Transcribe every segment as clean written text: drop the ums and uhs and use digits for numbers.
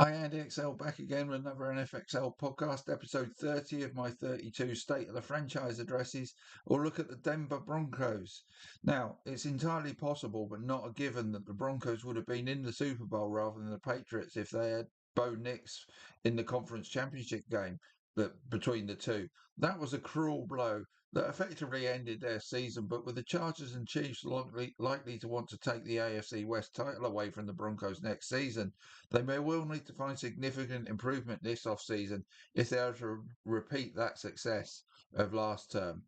Hi, Andy XL back again with another NFXL podcast, episode 30 of my 32 State of the Franchise addresses, or look at the Denver Broncos. Now, it's entirely possible, but not a given, that the Broncos would have been in the Super Bowl rather than the Patriots if they had Bo Nix in the conference championship game between the two. That was a cruel blow that effectively ended their season, but with the Chargers and Chiefs likely to want to take the AFC West title away from the Broncos next season, they may well need to find significant improvement this off-season if they are to repeat that success of last term.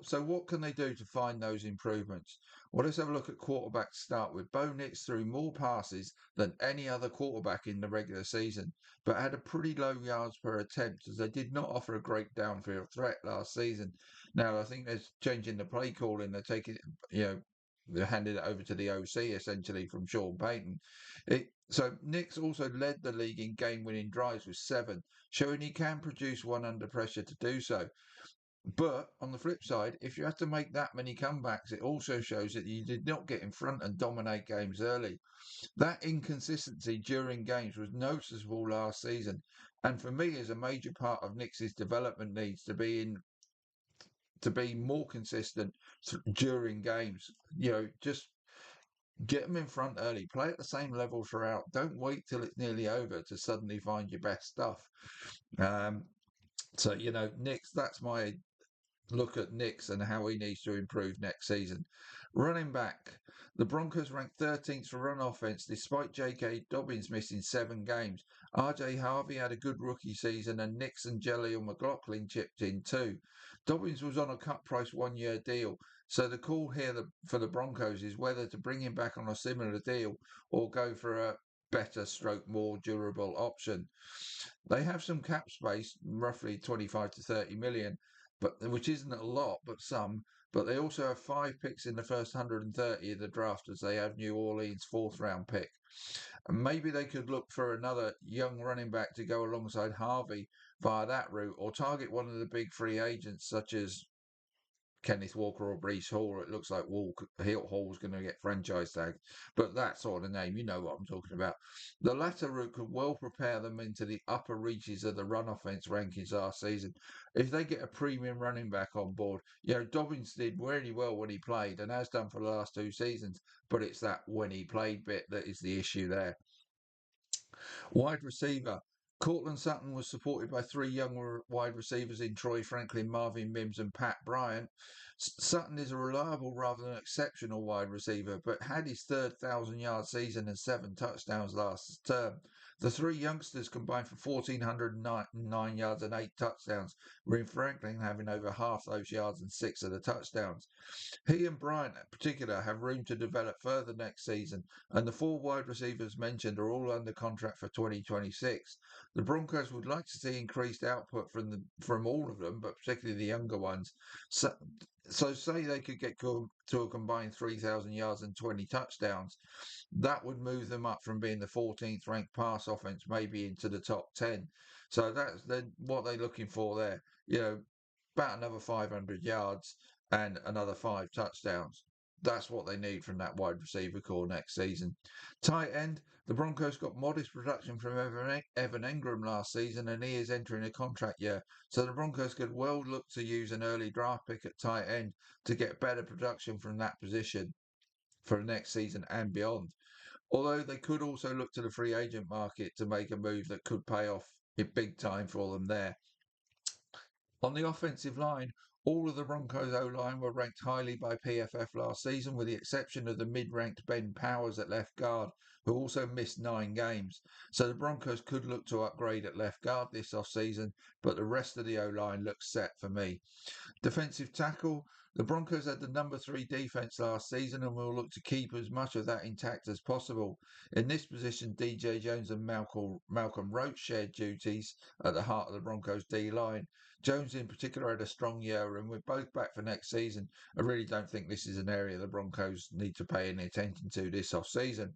So what can they do to find those improvements? Well, let's have a look at quarterback to start with. Bo Nix threw more passes than any other quarterback in the regular season, but had a pretty low yards per attempt as they did not offer a great downfield threat last season. Now, I think they're changing the play calling. They're taking, they're handing it over to the OC essentially from Sean Payton. So Nix also led the league in game-winning drives with 7, showing he can produce one under pressure to do so. But on the flip side, if you have to make that many comebacks, it also shows that you did not get in front and dominate games early. That inconsistency during games was noticeable last season, and for me, is a major part of Nix's development needs to be more consistent during games. Just get them in front early. Play at the same level throughout. Don't wait till it's nearly over to suddenly find your best stuff. Um, Nix, that's my look at Nix and how he needs to improve next season. Running back, the Broncos ranked 13th for run offense despite J.K. Dobbins missing 7 games. R.J. Harvey had a good rookie season and Nix and Jaleel McLaughlin chipped in too. Dobbins was on a cut price 1 year deal, so the call here for the Broncos is whether to bring him back on a similar deal or go for a better stroke more durable option. They have some cap space, roughly 25 to 30 million, but which isn't a lot, but some. But they also have 5 picks in the first 130 of the draft, as they have New Orleans' fourth-round pick. And maybe they could look for another young running back to go alongside Harvey via that route, or target one of the big free agents, such as Kenneth Walker or Brees Hall. It looks like Hall's going to get franchise tagged, but that sort of name, you know what I'm talking about. The latter route could well prepare them into the upper reaches of the run offense rankings last season. If they get a premium running back on board, Dobbins did really well when he played and has done for the last 2 seasons, but it's that when he played bit that is the issue there. Wide receiver. Cortland Sutton was supported by 3 young wide receivers in Troy Franklin, Marvin Mims, and Pat Bryant. Sutton is a reliable rather than exceptional wide receiver, but had his third 1,000-yard season and 7 touchdowns last term. The 3 youngsters combined for 1,409 yards and 8 touchdowns, with Franklin having over half those yards and 6 of the touchdowns. He and Bryant in particular have room to develop further next season, and the 4 wide receivers mentioned are all under contract for 2026. The Broncos would like to see increased output from all of them, but particularly the younger ones. So, so say they could get to a combined 3,000 yards and 20 touchdowns. That would move them up from being the 14th ranked pass offense maybe into the top 10. So that's what they're looking for there. About another 500 yards and another 5 touchdowns. That's what they need from that wide receiver core next season. Tight end, the Broncos got modest production from Evan Engram last season, and he is entering a contract year. So the Broncos could well look to use an early draft pick at tight end to get better production from that position for next season and beyond. Although they could also look to the free agent market to make a move that could pay off in big time for them there. On the offensive line, all of the Broncos O-line were ranked highly by PFF last season, with the exception of the mid-ranked Ben Powers at left guard, who also missed 9 games. So the Broncos could look to upgrade at left guard this off-season, but the rest of the O-line looks set for me. Defensive tackle, the Broncos had the number 3 defense last season and will look to keep as much of that intact as possible. In this position, DJ Jones and Malcolm Roach shared duties at the heart of the Broncos D-line. Jones in particular had a strong year, and with both back for next season, I really don't think this is an area the Broncos need to pay any attention to this off-season.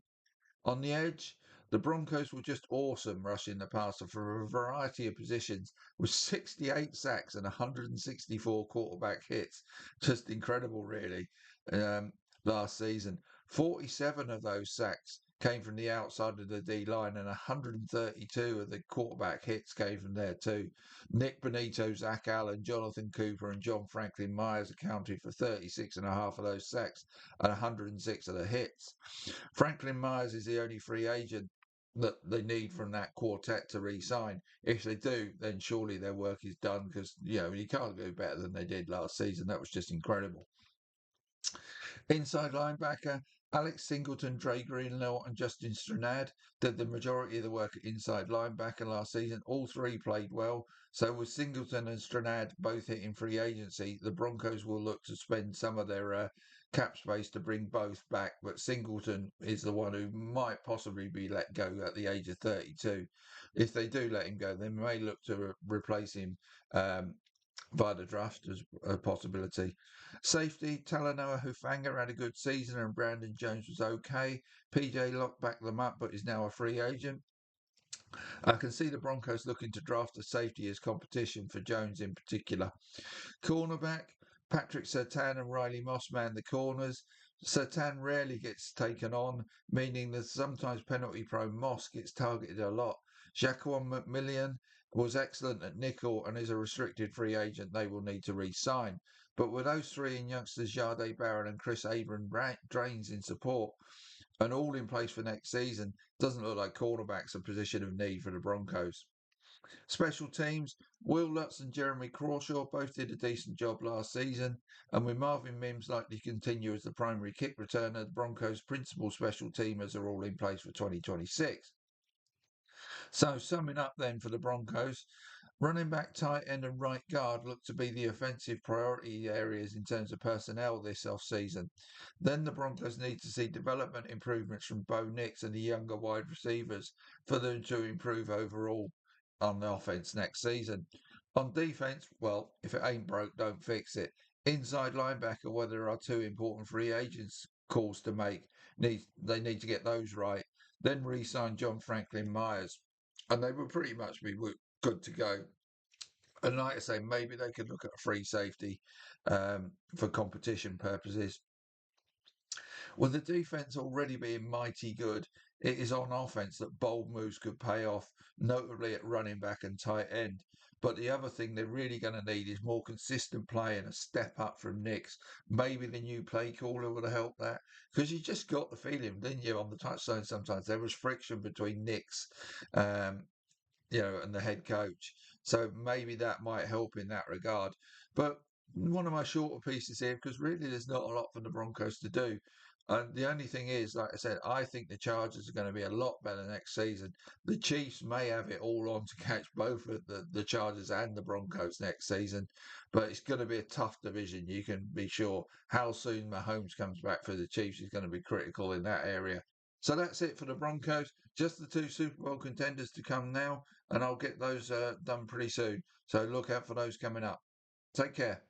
On the edge, the Broncos were just awesome rushing the passer for a variety of positions with 68 sacks and 164 quarterback hits. Just incredible, really, um, last season. 47 of those sacks came from the outside of the D line, and 132 of the quarterback hits came from there too. Nick Benito, Zach Allen, Jonathan Cooper, and John Franklin Myers accounted for 36 and a half of those sacks and 106 of the hits. Franklin Myers is the only free agent that they need from that quartet to re-sign. If they do, then surely their work is done because you can't do better than they did last season. That was just incredible. Inside linebacker, Alex Singleton, Dre Greenlaw, and Justin Stranad did the majority of the work at inside linebacker last season. All three played well. So with Singleton and Stranad both hitting free agency, the Broncos will look to spend some of their cap space to bring both back. But Singleton is the one who might possibly be let go at the age of 32. If they do let him go, they may look to replace him via the draft as a possibility. Safety, Talanoa Hufanga had a good season and Brandon Jones was okay. PJ Locke backed them up but is now a free agent. I can see the Broncos looking to draft a safety as competition for Jones in particular. Cornerback, Patrick Surtain and Riley Moss man the corners. Surtain rarely gets taken on, meaning that sometimes penalty-prone Moss gets targeted a lot. Jaquan McMillian was excellent at nickel and is a restricted free agent they will need to re-sign. But with those three in youngsters, Jade Barron and Chris Abram Drains in support, and all in place for next season, doesn't look like cornerback's a position of need for the Broncos. Special teams, Will Lutz and Jeremy Crawshaw both did a decent job last season, and with Marvin Mims likely to continue as the primary kick returner, the Broncos' principal special teamers are all in place for 2026. So summing up then for the Broncos, running back, tight end and right guard look to be the offensive priority areas in terms of personnel this off-season. Then the Broncos need to see development improvements from Bo Nix and the younger wide receivers for them to improve overall on the offense next season. On defense, well, if it ain't broke, don't fix it. Inside linebacker, where there are two important free agents calls to make, they need to get those right. Then re-sign John Franklin Myers, and they will pretty much be good to go. And like I say, maybe they could look at a free safety for competition purposes. With the defense already being mighty good, it is on offense that bold moves could pay off, notably at running back and tight end. But the other thing they're really going to need is more consistent play and a step up from Nix. Maybe the new play caller would have helped that because you just got the feeling, didn't you, on the touchline sometimes there was friction between Nix um, and the head coach. So maybe that might help in that regard. But one of my shorter pieces here, because really there's not a lot for the Broncos to do. And the only thing is, like I said, I think the Chargers are going to be a lot better next season. The Chiefs may have it all on to catch both of the Chargers and the Broncos next season, but it's going to be a tough division. You can be sure how soon Mahomes comes back for the Chiefs is going to be critical in that area. So that's it for the Broncos. Just the two Super Bowl contenders to come now, and I'll get those done pretty soon. So look out for those coming up. Take care.